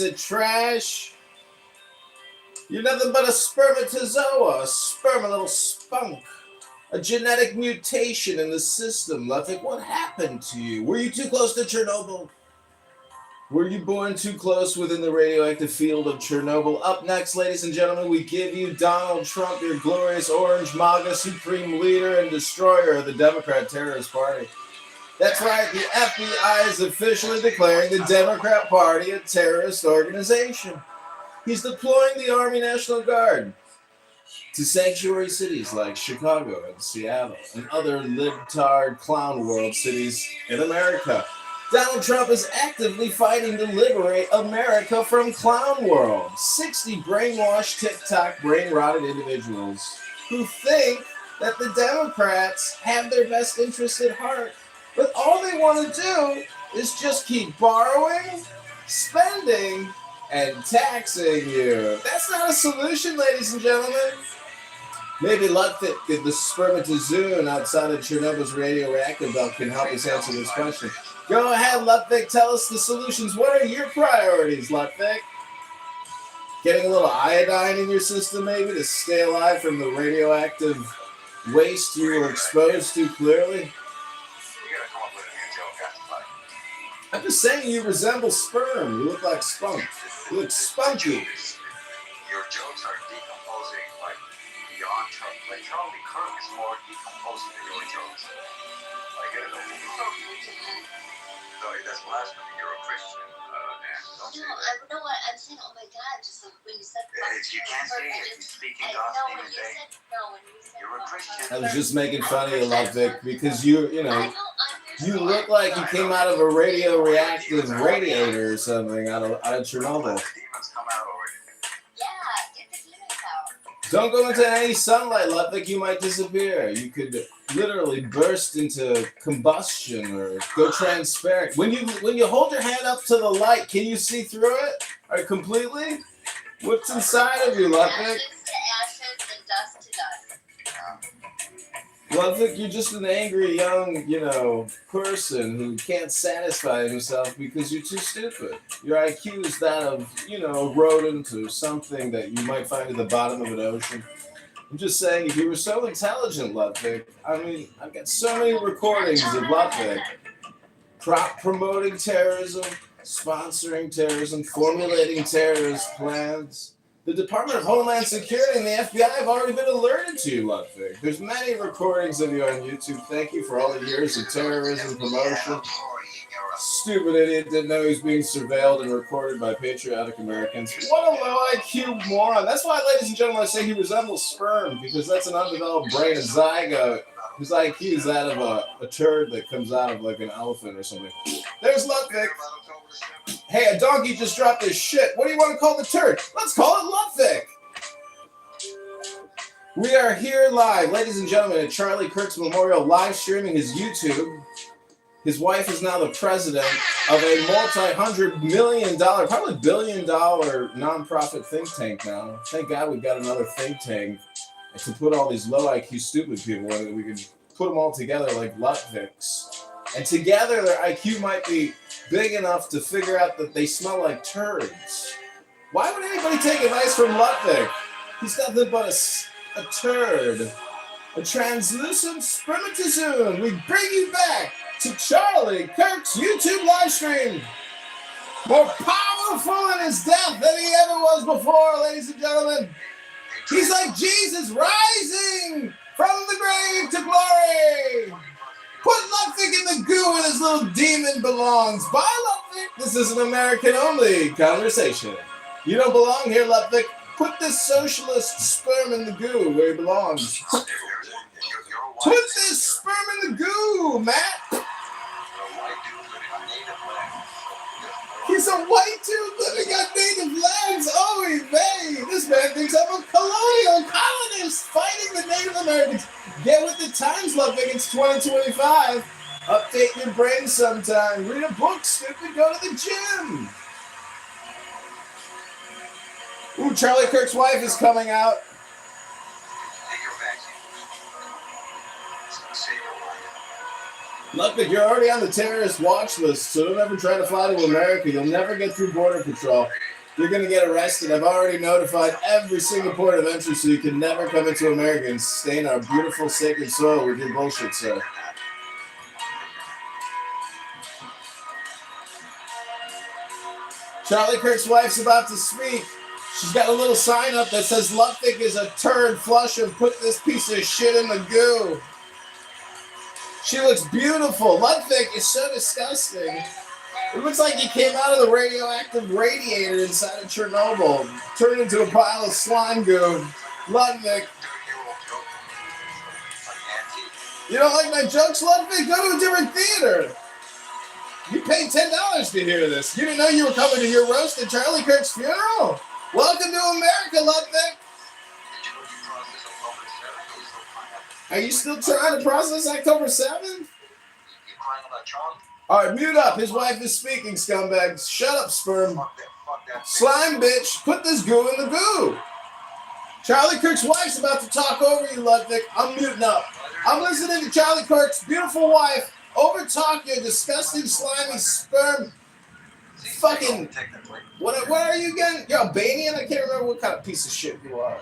of trash. You're nothing but a spermatozoa, a sperm, a little spunk. A genetic mutation in the system. Ludwig, what happened to you? Were you too close to Chernobyl? Were you born too close within the radioactive field of Chernobyl? Up next, ladies and gentlemen, we give you Donald Trump, your glorious orange MAGA supreme leader and destroyer of the Democrat Terrorist Party. That's right, the FBI is officially declaring the Democrat Party a terrorist organization. He's deploying the Army National Guard to sanctuary cities like Chicago and Seattle and other libtard clown world cities in America. Donald Trump is actively fighting to liberate America from clown world. 60 brainwashed TikTok brain-rotted individuals who think that the Democrats have their best interests at heart, but all they want to do is just keep borrowing, spending, and taxing you. That's not a solution, ladies and gentlemen. Maybe Ludwig, the spermatozoon outside of Chernobyl's radioactive belt, can help us answer this question. Go ahead, Ludwig, tell us the solutions. What are your priorities, Ludwig? Getting a little iodine in your system, maybe, to stay alive from the radioactive waste you were exposed to clearly? I'm just saying you resemble sperm. You look like spunk. You look spunky. Your jokes are decomposing like beyond Trump. Like Charlie Kirk is more decomposing than your jokes. Like, sorry, that's blasphemy. You're a Christian, and don't say that. No, I'm saying, oh my God, just like when you said You can't say it. You're speaking God's name in vain. You're a Christian. I was just making fun of you, Ludwig, because you look like you came out of a radioactive radiator or something out of Chernobyl. Demons come out already. Yeah, get the demons out. Don't go into any sunlight, Ludwig. You might disappear. You could literally burst into combustion or go transparent. When you hold your hand up to the light, can you see through it? Or completely? What's inside of you, Ludwig? Ashes to ashes and dust to dust. Ludwig, you're just an angry young, person who can't satisfy himself because you're too stupid. Your IQ is that of, a rodent or something that you might find at the bottom of an ocean. I'm just saying, if you were so intelligent, Ludwig, I've got so many recordings of Ludwig promoting terrorism, sponsoring terrorism, formulating terrorist plans. The Department of Homeland Security and the FBI have already been alerted to you, Ludwig. There's many recordings of you on YouTube. Thank you for all the years of terrorism promotion. Stupid idiot didn't know he was being surveilled and recorded by patriotic Americans. What a low IQ moron. That's why, ladies and gentlemen, I say he resembles sperm, because that's an undeveloped brain, a zygote. His IQ is that of a turd that comes out of like an elephant or something. There's Ludwig. Hey, a donkey just dropped his shit. What do you want to call the turd? Let's call it Ludwig. We are here live, ladies and gentlemen, at Charlie Kirk's Memorial, live streaming his YouTube. His wife is now the president of a multi-$100 million, probably billion-dollar nonprofit think tank now. Thank God we've got another think tank to put all these low IQ stupid people in it. We can put them all together like Ludwigs. And together their IQ might be big enough to figure out that they smell like turds. Why would anybody take advice from Ludwig? He's nothing but a turd. A translucent spermatozoon. We bring you back to Charlie Kirk's YouTube live stream. More powerful in his death than he ever was before, ladies and gentlemen. He's like Jesus rising from the grave to glory. Put Ludwig in the goo where his little demon belongs. Bye, Ludwig. This is an American-only conversation. You don't belong here, Ludwig. Put this socialist sperm in the goo where he belongs. Put this sperm in the goo, Matt. He's a white dude living on native lands. Oh, he may. This man thinks I'm a colonial colonist fighting the Native Americans. Get with the times, Ludwig. It's 2025. Update your brain sometime. Read a book, stupid. Go to the gym. Ooh, Charlie Kirk's wife is coming out. Ludwig, you're already on the terrorist watch list, so don't ever try to fly to America. You'll never get through Border Patrol. You're going to get arrested. I've already notified every single port of entry, so you can never come into America and stain our beautiful sacred soil with your bullshit, sir. Charlie Kirk's wife's about to speak. She's got a little sign up that says Ludwig is a turd. Flush and put this piece of shit in the goo. She looks beautiful. Ludwig is so disgusting. It looks like he came out of the radioactive radiator inside of Chernobyl, turned into a pile of slime goo. Ludwig. You don't like my jokes, Ludwig? Go to a different theater. You paid $10 to hear this. You didn't know you were coming to hear roast at Charlie Kirk's funeral? Welcome to America, Ludwig. Are you still trying to process October 7th? Alright, mute up. His wife is speaking, scumbags. Shut up, sperm. Slime bitch, put this goo in the goo. Charlie Kirk's wife's about to talk over you, Ludwig. I'm muting up. I'm listening to Charlie Kirk's beautiful wife over talk your disgusting, slimy sperm. Fucking. What are you again? You're Albanian? I can't remember what kind of piece of shit you are.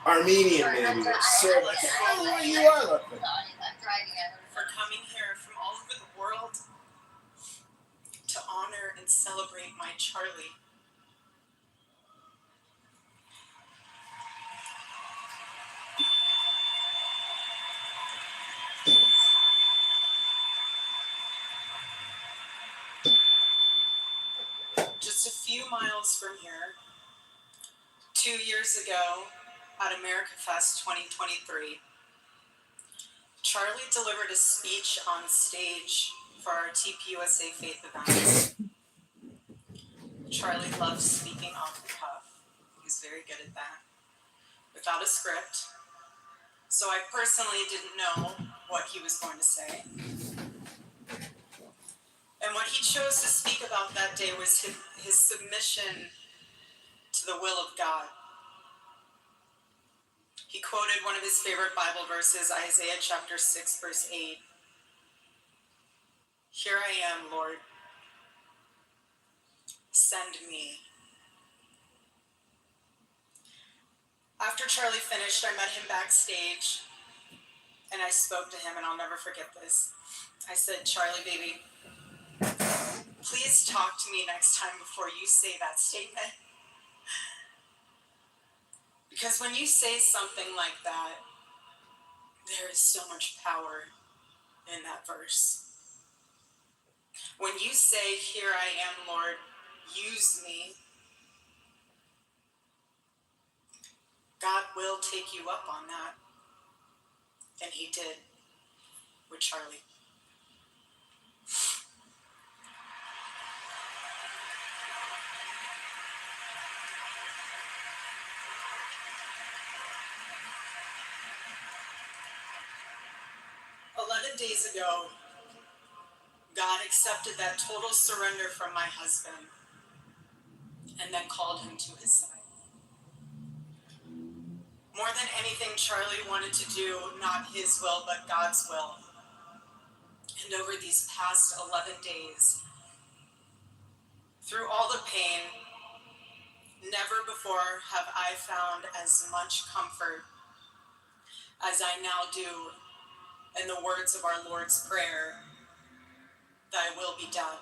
Armenian, maybe. Serb. I can't remember what you are, Ludwig. For coming here from all over the world to honor and celebrate my Charlie. Just a few miles from here, 2 years ago at AmericaFest 2023, Charlie delivered a speech on stage for our TPUSA Faith events. Charlie loves speaking off the cuff. He's very good at that. Without a script. So I personally didn't know what he was going to say. And what he chose to speak about that day was his submission to the will of God. He quoted one of his favorite Bible verses, Isaiah chapter 6, verse 8. Here I am, Lord. Send me. After Charlie finished, I met him backstage, and I spoke to him, and I'll never forget this. I said, Charlie, baby, please talk to me next time before you say that statement. Because when you say something like that, there is so much power in that verse. When you say, here I am, Lord, use me, God will take you up on that. And he did with Charlie. Days ago, God accepted that total surrender from my husband and then called him to his side. More than anything, Charlie wanted to do not his will, but God's will. And over these past 11 days, through all the pain, never before have I found as much comfort as I now do in the words of our Lord's Prayer, thy will be done.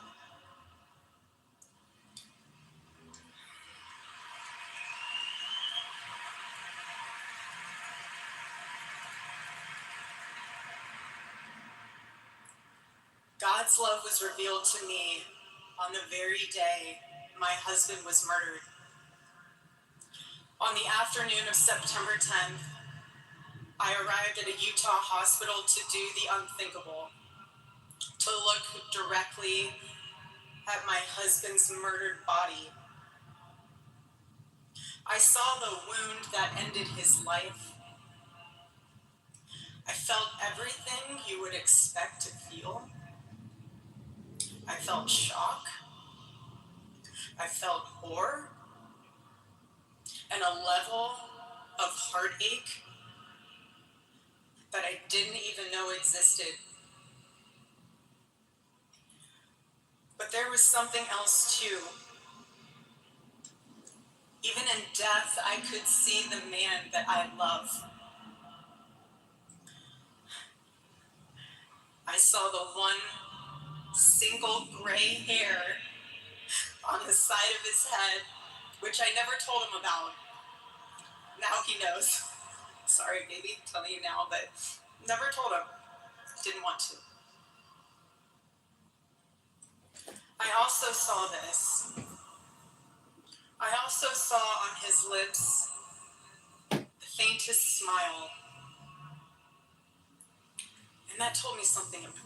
God's love was revealed to me on the very day my husband was murdered. On the afternoon of September 10th, I arrived at a Utah hospital to do the unthinkable, to look directly at my husband's murdered body. I saw the wound that ended his life. I felt everything you would expect to feel. I felt shock. I felt horror. And a level of heartache that I didn't even know existed. But there was something else too. and death, I could see the man that I love. I saw the one single gray hair on the side of his head, which I never told him about. Now he knows. Sorry, baby, telling you now, but never told him. Didn't want to. I also saw this. I also saw on his lips the faintest smile. And that told me something important.